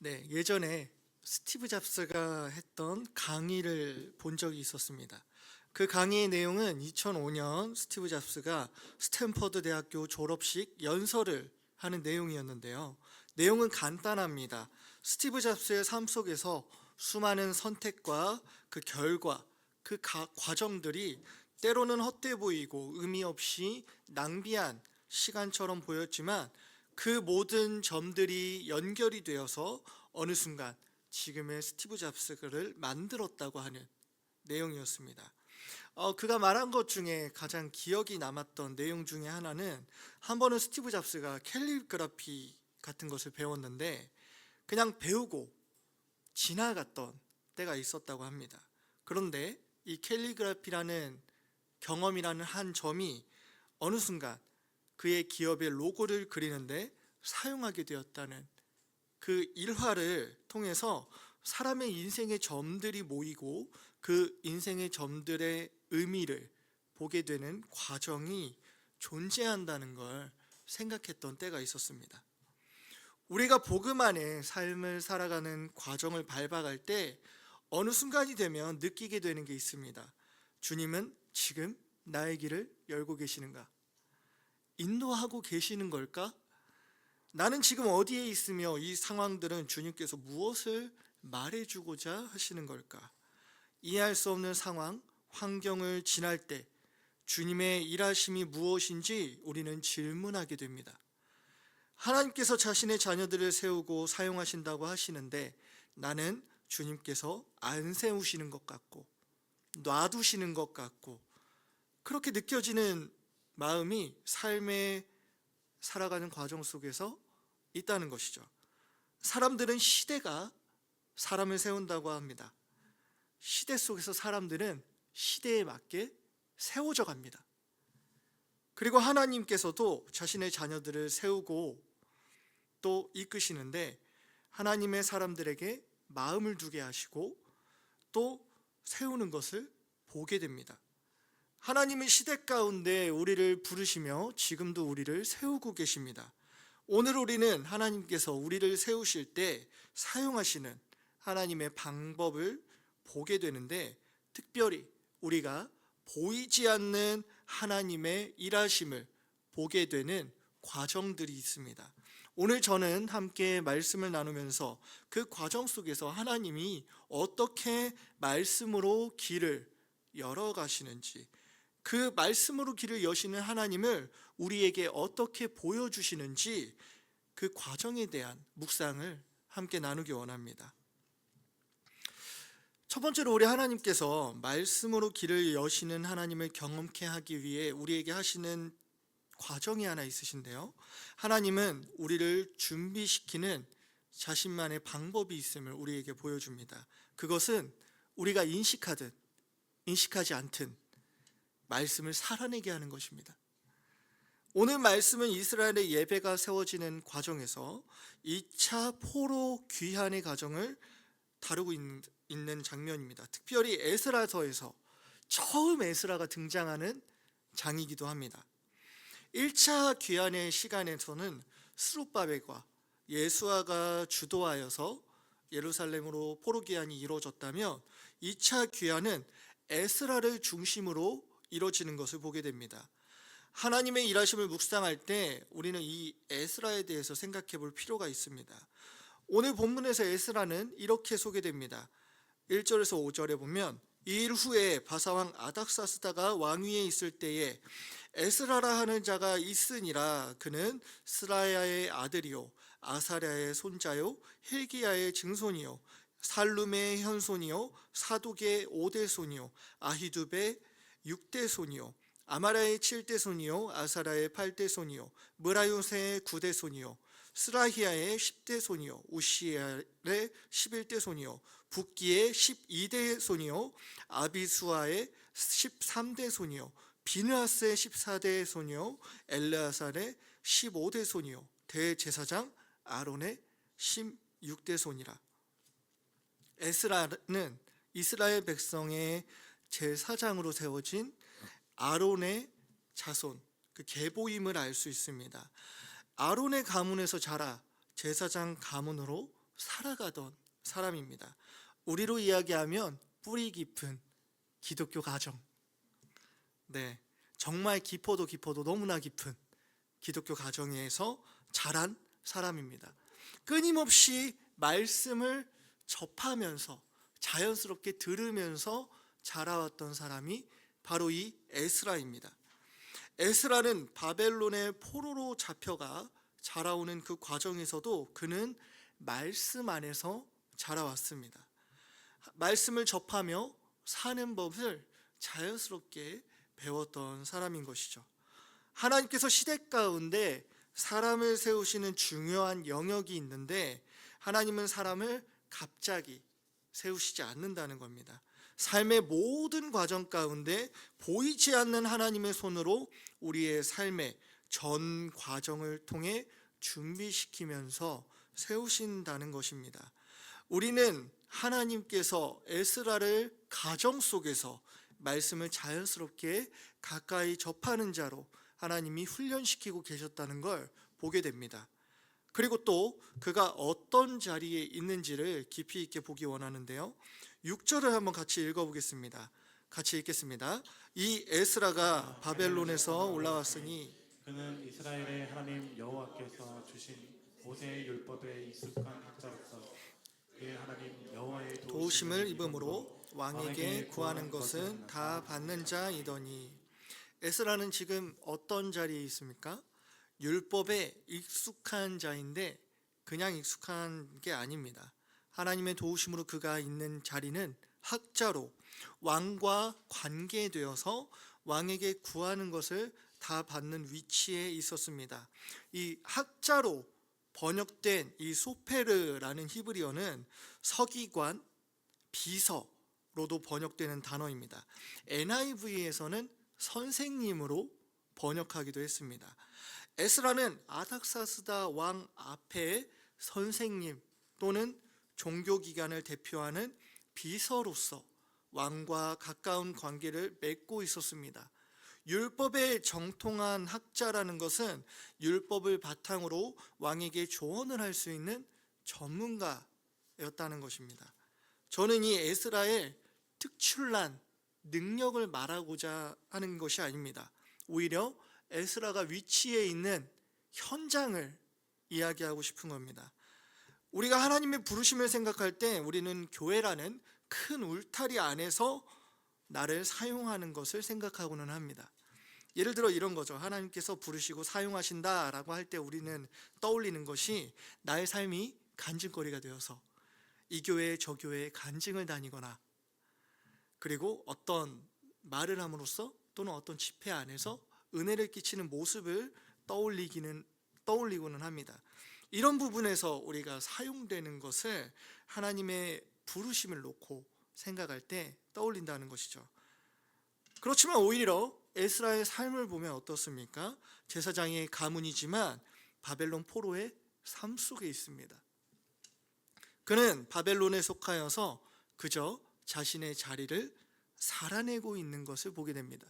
네, 예전에 스티브 잡스가 했던 강의를 본 적이 있었습니다. 그 강의의 내용은 2005년 스티브 잡스가 스탠퍼드 대학교 졸업식 연설을 하는 내용이었는데요. 내용은 간단합니다. 스티브 잡스의 삶 속에서 수많은 선택과 그 결과, 과정들이 때로는 헛돼 보이고 의미 없이 낭비한 시간처럼 보였지만 그 모든 점들이 연결이 되어서 어느 순간 지금의 스티브 잡스를 만들었다고 하는 내용이었습니다. 그가 말한 것 중에 가장 기억이 남았던 내용 중에 하나는, 한 번은 스티브 잡스가 캘리그라피 같은 것을 배웠는데 그냥 배우고 지나갔던 때가 있었다고 합니다. 그런데 이 캘리그라피라는 경험이라는 한 점이 어느 순간 그의 기업의 로고를 그리는데 사용하게 되었다는, 그 일화를 통해서 사람의 인생의 점들이 모이고 그 인생의 점들의 의미를 보게 되는 과정이 존재한다는 걸 생각했던 때가 있었습니다. 우리가 복음 안에 삶을 살아가는 과정을 밟아갈 때 어느 순간이 되면 느끼게 되는 게 있습니다. 주님은 지금 나의 길을 열고 계시는가? 인도하고 계시는 걸까? 나는 지금 어디에 있으며 이 상황들은 주님께서 무엇을 말해주고자 하시는 걸까? 이해할 수 없는 상황, 환경을 지날 때 주님의 일하심이 무엇인지 우리는 질문하게 됩니다. 하나님께서 자신의 자녀들을 세우고 사용하신다고 하시는데 나는 주님께서 안 세우시는 것 같고 놔두시는 것 같고 그렇게 느껴지는 마음이 삶에 살아가는 과정 속에서 있다는 것이죠. 사람들은 시대가 사람을 세운다고 합니다. 시대 속에서 사람들은 시대에 맞게 세워져 갑니다. 그리고 하나님께서도 자신의 자녀들을 세우고 또 이끄시는데 하나님의 사람들에게 마음을 두게 하시고 또 세우는 것을 보게 됩니다. 하나님은 시대 가운데 우리를 부르시며 지금도 우리를 세우고 계십니다. 오늘 우리는 하나님께서 우리를 세우실 때 사용하시는 하나님의 방법을 보게 되는데, 특별히 우리가 보이지 않는 하나님의 일하심을 보게 되는 과정들이 있습니다. 오늘 저는 함께 말씀을 나누면서 그 과정 속에서 하나님이 어떻게 말씀으로 길을 열어가시는지, 그 말씀으로 길을 여시는 하나님을 우리에게 어떻게 보여주시는지 그 과정에 대한 묵상을 함께 나누기 원합니다. 첫 번째로 우리 하나님께서 말씀으로 길을 여시는 하나님을 경험케 하기 위해 우리에게 하시는 과정이 하나 있으신데요, 하나님은 우리를 준비시키는 자신만의 방법이 있음을 우리에게 보여줍니다. 그것은 우리가 인식하든 인식하지 않든 말씀을 살아내게 하는 것입니다. 오늘 말씀은 이스라엘의 예배가 세워지는 과정에서 2차 포로 귀환의 과정을 다루고 있는 장면입니다. 특별히 에스라서에서 처음 에스라가 등장하는 장이기도 합니다. 1차 귀환의 시간에서는 스룹바벨과 예수아가 주도하여서 예루살렘으로 포로 귀환이 이루어졌다면 2차 귀환은 에스라를 중심으로 이루어지는 것을 보게 됩니다. 하나님의 일하심을 묵상할 때 우리는 이 에스라에 대해서 생각해 볼 필요가 있습니다. 오늘 본문에서 에스라는 이렇게 소개됩니다. 1절에서 5절에 보면, 이 일 후에 바사왕 아닥사스다가 왕위에 있을 때에 에스라라 하는 자가 있으니라. 그는 스라야의 아들이요 아사랴의 손자요 힐기야의 증손이요 살룸의 현손이요 사독의 5대 손이요 아히두베의 6대 손이요 아마라의 7대 손이요 아사라의 8대 손이요 무라요세의 9대 손이요 스라히야의 10대 손이요 우시엘의 11대 손이요 붓기의 12대 손이요 아비수아의 13대 손이요 비느하스의 14대 손이요 엘르아살의 15대 손이요 대제사장 아론의 16대 손이라. 에스라는 이스라엘 백성의 제사장으로 세워진 아론의 자손, 그 계보임을 알 수 있습니다. 아론의 가문에서 자라 제사장 가문으로 살아가던 사람입니다. 우리로 이야기하면 뿌리 깊은 기독교 가정. 네, 정말 깊어도 너무나 깊은 기독교 가정에서 자란 사람입니다. 끊임없이 말씀을 접하면서 자연스럽게 들으면서 자라왔던 사람이 바로 이 에스라입니다. 에스라는 바벨론의 포로로 잡혀가 자라오는 그 과정에서도 그는 말씀 안에서 자라왔습니다. 말씀을 접하며 사는 법을 자연스럽게 배웠던 사람인 것이죠. 하나님께서 시대 가운데 사람을 세우시는 중요한 영역이 있는데 하나님은 사람을 갑자기 세우시지 않는다는 겁니다. 삶의 모든 과정 가운데 보이지 않는 하나님의 손으로 우리의 삶의 전 과정을 통해 준비시키면서 세우신다는 것입니다. 우리는 하나님께서 에스라를 가정 속에서 말씀을 자연스럽게 가까이 접하는 자로 하나님이 훈련시키고 계셨다는 걸 보게 됩니다. 그리고 또 그가 어떤 자리에 있는지를 깊이 있게 보기 원하는데요. 6절을 한번 같이 읽어보겠습니다. 같이 읽겠습니다. 이 에스라가 바벨론에서 올라왔으니 그는 이스라엘의 하나님 여호와께서 주신 모세의 율법에 익숙한 학자로서 그의 하나님 여호와의 도우심을 입음으로 왕에게 구하는 것은 다 받는 자이더니. 에스라는 지금 어떤 자리에 있습니까? 율법에 익숙한 자인데 그냥 익숙한 게 아닙니다. 하나님의 도우심으로 그가 있는 자리는 학자로 왕과 관계되어서 왕에게 구하는 것을 다 받는 위치에 있었습니다. 이 학자로 번역된 이 소페르라는 히브리어는 서기관, 비서로도 번역되는 단어입니다. NIV에서는 선생님으로 번역하기도 했습니다. 에스라는 아닥사스다 왕 앞에 선생님 또는 종교기관을 대표하는 비서로서 왕과 가까운 관계를 맺고 있었습니다. 율법에 정통한 학자라는 것은 율법을 바탕으로 왕에게 조언을 할 수 있는 전문가였다는 것입니다. 저는 이 에스라의 특출난 능력을 말하고자 하는 것이 아닙니다. 오히려 에스라가 위치해 있는 현장을 이야기하고 싶은 겁니다. 우리가 하나님의 부르심을 생각할 때 우리는 교회라는 큰 울타리 안에서 나를 사용하는 것을 생각하고는 합니다. 예를 들어 이런 거죠. 하나님께서 부르시고 사용하신다라고 할 때 우리는 떠올리는 것이 나의 삶이 간증거리가 되어서 이 교회 저 교회에 간증을 다니거나 그리고 어떤 말을 함으로써 또는 어떤 집회 안에서 은혜를 끼치는 모습을 떠올리고는 합니다. 이런 부분에서 우리가 사용되는 것을 하나님의 부르심을 놓고 생각할 때 떠올린다는 것이죠. 그렇지만 오히려 에스라의 삶을 보면 어떻습니까? 제사장의 가문이지만 바벨론 포로의 삶 속에 있습니다. 그는 바벨론에 속하여서 그저 자신의 자리를 살아내고 있는 것을 보게 됩니다.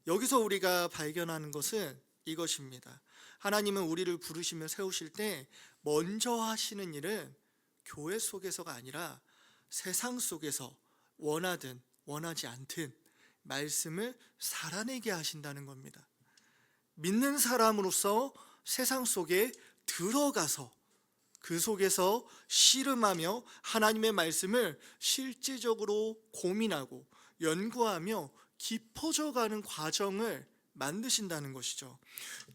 여기서 우리가 발견하는 것은 이것입니다. 하나님은 우리를 부르시며 세우실 때 먼저 하시는 일은 교회 속에서가 아니라 세상 속에서 원하든 원하지 않든 말씀을 살아내게 하신다는 겁니다. 믿는 사람으로서 세상 속에 들어가서 그 속에서 씨름하며 하나님의 말씀을 실제적으로 고민하고 연구하며 깊어져가는 과정을 만드신다는 것이죠.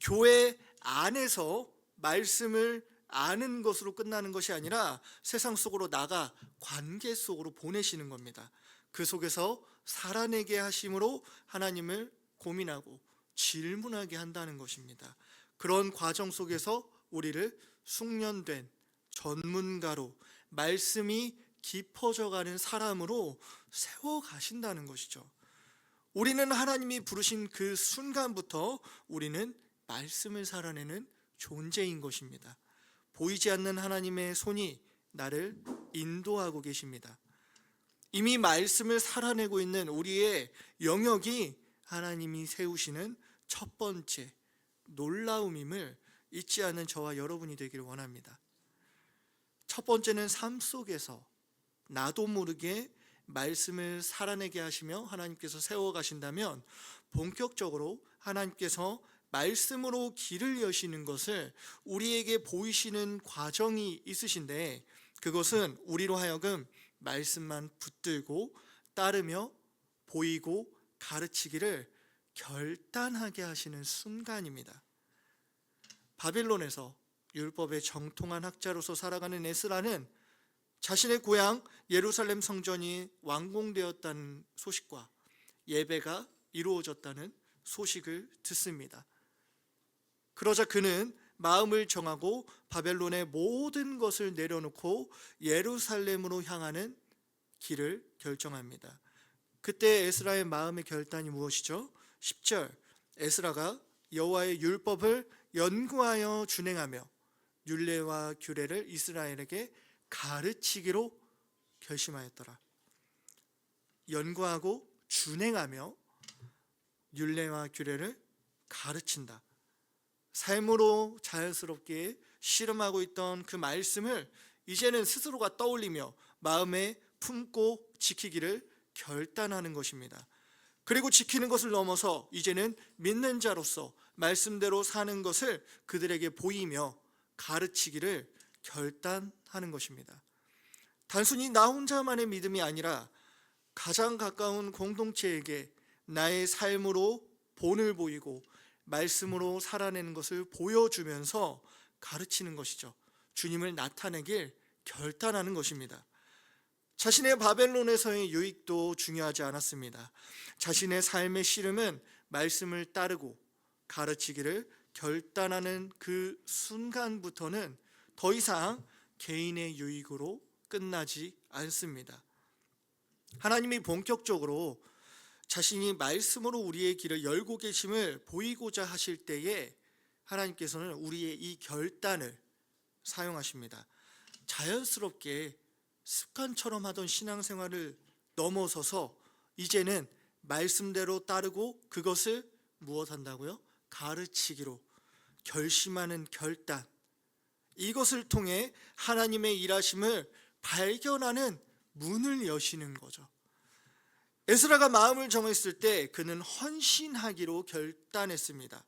교회 안에서 말씀을 아는 것으로 끝나는 것이 아니라 세상 속으로 나가 관계 속으로 보내시는 겁니다. 그 속에서 살아내게 하심으로 하나님을 고민하고 질문하게 한다는 것입니다. 그런 과정 속에서 우리를 숙련된 전문가로 말씀이 깊어져가는 사람으로 세워가신다는 것이죠. 우리는 하나님이 부르신 그 순간부터 우리는 말씀을 살아내는 존재인 것입니다. 보이지 않는 하나님의 손이 나를 인도하고 계십니다. 이미 말씀을 살아내고 있는 우리의 영역이 하나님이 세우시는 첫 번째 놀라움임을 잊지 않는 저와 여러분이 되기를 원합니다. 첫 번째는 삶 속에서 나도 모르게 말씀을 살아내게 하시며 하나님께서 세워가신다면, 본격적으로 하나님께서 말씀으로 길을 여시는 것을 우리에게 보이시는 과정이 있으신데, 그것은 우리로 하여금 말씀만 붙들고 따르며 보이고 가르치기를 결단하게 하시는 순간입니다. 바빌론에서 율법에 정통한 학자로서 살아가는 에스라는 자신의 고향 예루살렘 성전이 완공되었다는 소식과 예배가 이루어졌다는 소식을 듣습니다. 그러자 그는 마음을 정하고 바벨론의 모든 것을 내려놓고 예루살렘으로 향하는 길을 결정합니다. 그때 에스라의 마음의 결단이 무엇이죠? 10절, 에스라가 여호와의 율법을 연구하여 준행하며 율례와 규례를 이스라엘에게 가르치기로 결심하였더라. 연구하고 준행하며 율례와 규례를 가르친다. 삶으로 자연스럽게 씨름하고 있던 그 말씀을 이제는 스스로가 떠올리며 마음에 품고 지키기를 결단하는 것입니다. 그리고 지키는 것을 넘어서 이제는 믿는 자로서 말씀대로 사는 것을 그들에게 보이며 가르치기를 결단하는 것입니다. 단순히 나 혼자만의 믿음이 아니라 가장 가까운 공동체에게 나의 삶으로 본을 보이고 말씀으로 살아내는 것을 보여주면서 가르치는 것이죠. 주님을 나타내길 결단하는 것입니다. 자신의 바벨론에서의 유익도 중요하지 않았습니다. 자신의 삶의 씨름은 말씀을 따르고 가르치기를 결단하는 그 순간부터는 더 이상 개인의 유익으로 끝나지 않습니다. 하나님이 본격적으로 자신이 말씀으로 우리의 길을 열고 계심을 보이고자 하실 때에 하나님께서는 우리의 이 결단을 사용하십니다. 자연스럽게 습관처럼 하던 신앙생활을 넘어서서 이제는 말씀대로 따르고 그것을 무엇한다고요? 가르치기로 결심하는 결단, 이것을 통해 하나님의 일하심을 발견하는 문을 여시는 거죠. 에스라가 마음을 정했을 때 그는 헌신하기로 결단했습니다.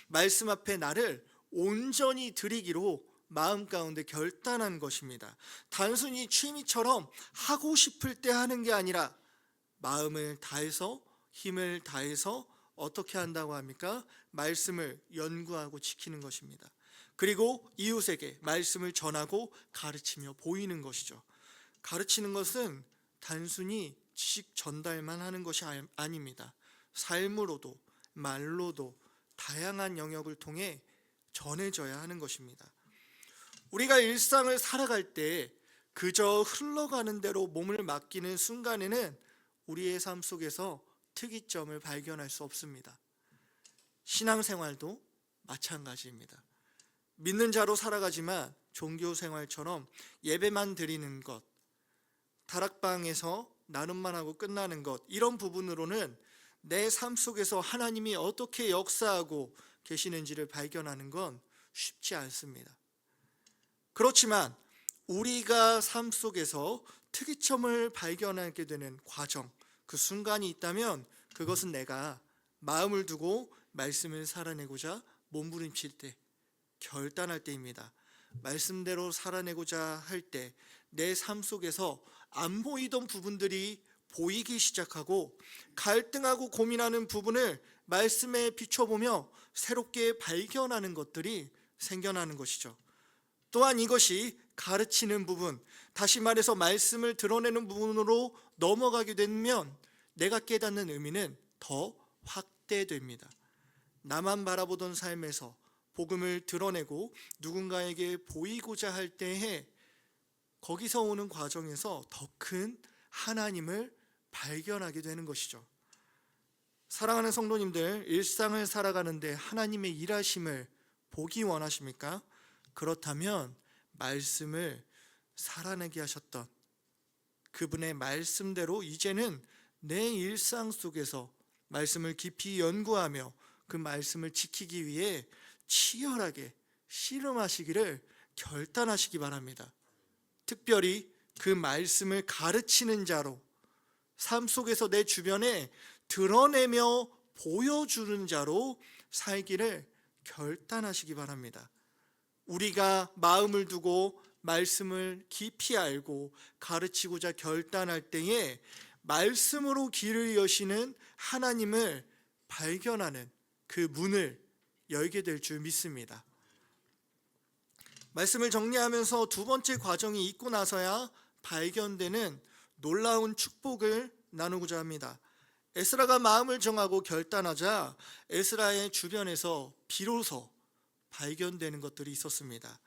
말씀 앞에 나를 온전히 드리기로 마음 가운데 결단한 것입니다. 단순히 취미처럼 하고 싶을 때 하는 게 아니라 마음을 다해서 힘을 다해서 어떻게 한다고 합니까? 말씀을 연구하고 지키는 것입니다. 그리고 이웃에게 말씀을 전하고 가르치며 보이는 것이죠. 가르치는 것은 단순히 지식 전달만 하는 것이 아닙니다. 삶으로도 말로도 다양한 영역을 통해 전해져야 하는 것입니다. 우리가 일상을 살아갈 때 그저 흘러가는 대로 몸을 맡기는 순간에는 우리의 삶 속에서 특이점을 발견할 수 없습니다. 신앙생활도 마찬가지입니다. 믿는 자로 살아가지만 종교생활처럼 예배만 드리는 것, 다락방에서 나눔만 하고 끝나는 것, 이런 부분으로는 내 삶 속에서 하나님이 어떻게 역사하고 계시는지를 발견하는 건 쉽지 않습니다. 그렇지만 우리가 삶 속에서 특이점을 발견하게 되는 과정, 그 순간이 있다면 그것은 내가 마음을 두고 말씀을 살아내고자 몸부림칠 때, 결단할 때입니다. 말씀대로 살아내고자 할 때 내 삶 속에서 안 보이던 부분들이 보이기 시작하고 갈등하고 고민하는 부분을 말씀에 비춰보며 새롭게 발견하는 것들이 생겨나는 것이죠. 또한 이것이 가르치는 부분, 다시 말해서 말씀을 드러내는 부분으로 넘어가게 되면 내가 깨닫는 의미는 더 확대됩니다. 나만 바라보던 삶에서 복음을 드러내고 누군가에게 보이고자 할 때에 거기서 오는 과정에서 더 큰 하나님을 발견하게 되는 것이죠. 사랑하는 성도님들, 일상을 살아가는데 하나님의 일하심을 보기 원하십니까? 그렇다면 말씀을 살아내게 하셨던 그분의 말씀대로 이제는 내 일상 속에서 말씀을 깊이 연구하며 그 말씀을 지키기 위해 치열하게 씨름하시기를 결단하시기 바랍니다. 특별히 그 말씀을 가르치는 자로, 삶 속에서 내 주변에 드러내며 보여주는 자로 살기를 결단하시기 바랍니다. 우리가 마음을 두고 말씀을 깊이 알고 가르치고자 결단할 때에 말씀으로 길을 여시는 하나님을 발견하는 그 문을 열게 될 줄 믿습니다. 말씀을 정리하면서 두 번째 과정이 있고 나서야 발견되는 놀라운 축복을 나누고자 합니다. 에스라가 마음을 정하고 결단하자 에스라의 주변에서 비로소 발견되는 것들이 있었습니다.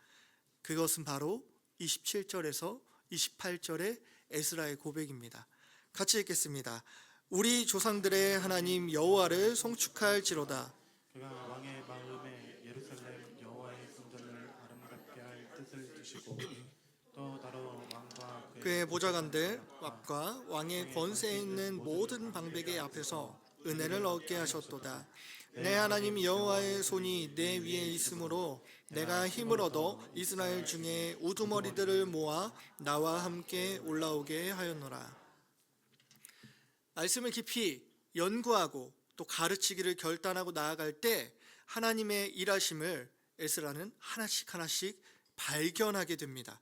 그것은 바로 27절에서 28절의 에스라의 고백입니다. 같이 읽겠습니다. 우리 조상들의 하나님 여호와를 송축할지로다. 그가 왕의 마음에 예루살렘 여호와의 성전을 아름답게 할 뜻을 두시고 또 다른 왕과 그의 보좌관들 앞과 왕의 권세에 있는 모든 방백의 앞에서 은혜를 얻게 하셨도다. 내 하나님 여호와의 손이 내 위에 있으므로 내가 힘을 얻어 이스라엘 중에 우두머리들을 모아 나와 함께 올라오게 하였노라. 말씀을 깊이 연구하고 또 가르치기를 결단하고 나아갈 때 하나님의 일하심을 에스라는 하나씩 하나씩 발견하게 됩니다.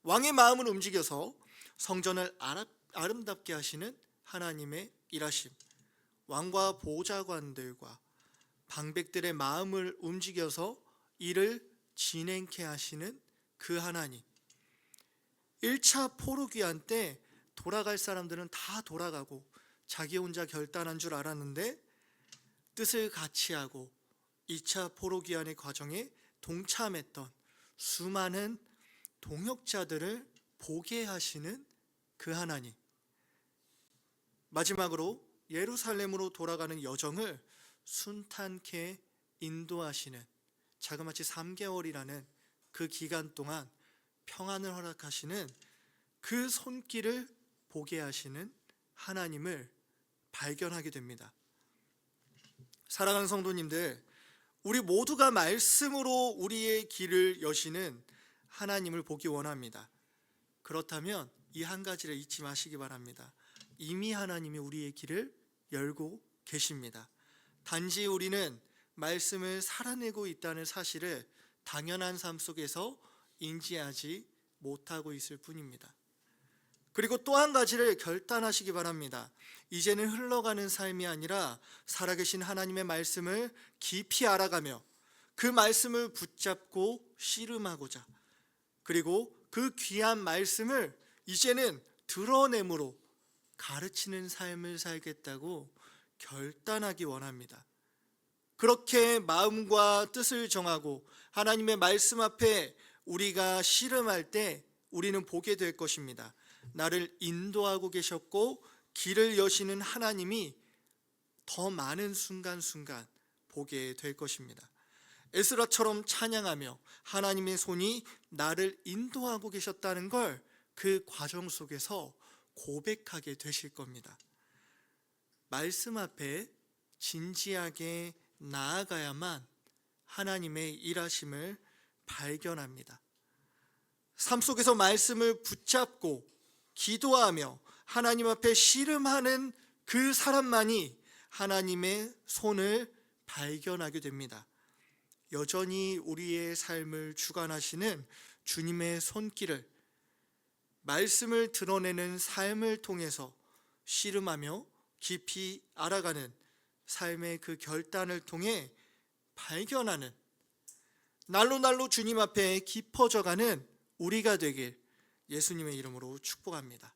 왕의 마음을 움직여서 성전을 아름답게 하시는 하나님의 일하심, 왕과 보좌관들과 방백들의 마음을 움직여서 일을 진행케 하시는 그 하나님. 1차 포로귀환 때 돌아갈 사람들은 다 돌아가고 자기 혼자 결단한 줄 알았는데 뜻을 같이 하고 2차 포로귀환의 과정에 동참했던 수많은 동역자들을 보게 하시는 그 하나님. 마지막으로 예루살렘으로 돌아가는 여정을 순탄케 인도하시는, 자그마치 3개월이라는 그 기간 동안 평안을 허락하시는 그 손길을 보게 하시는 하나님을 발견하게 됩니다. 사랑하는 성도님들, 우리 모두가 말씀으로 우리의 길을 여시는 하나님을 보기 원합니다. 그렇다면 이 한 가지를 잊지 마시기 바랍니다. 이미 하나님이 우리의 길을 열고 계십니다. 단지 우리는 말씀을 살아내고 있다는 사실을 당연한 삶 속에서 인지하지 못하고 있을 뿐입니다. 그리고 또 한 가지를 결단하시기 바랍니다. 이제는 흘러가는 삶이 아니라 살아계신 하나님의 말씀을 깊이 알아가며 그 말씀을 붙잡고 씨름하고자, 그리고 그 귀한 말씀을 이제는 드러내므로 가르치는 삶을 살겠다고 결단하기 원합니다. 그렇게 마음과 뜻을 정하고 하나님의 말씀 앞에 우리가 씨름할 때 우리는 보게 될 것입니다. 나를 인도하고 계셨고 길을 여시는 하나님이 더 많은 순간순간 보게 될 것입니다. 에스라처럼 찬양하며 하나님의 손이 나를 인도하고 계셨다는 걸 그 과정 속에서 고백하게 되실 겁니다. 말씀 앞에 진지하게 나아가야만 하나님의 일하심을 발견합니다. 삶 속에서 말씀을 붙잡고 기도하며 하나님 앞에 씨름하는 그 사람만이 하나님의 손을 발견하게 됩니다. 여전히 우리의 삶을 주관하시는 주님의 손길을 말씀을 드러내는 삶을 통해서 씨름하며 깊이 알아가는 삶의 그 결단을 통해 발견하는, 날로 주님 앞에 깊어져가는 우리가 되길 예수님의 이름으로 축복합니다.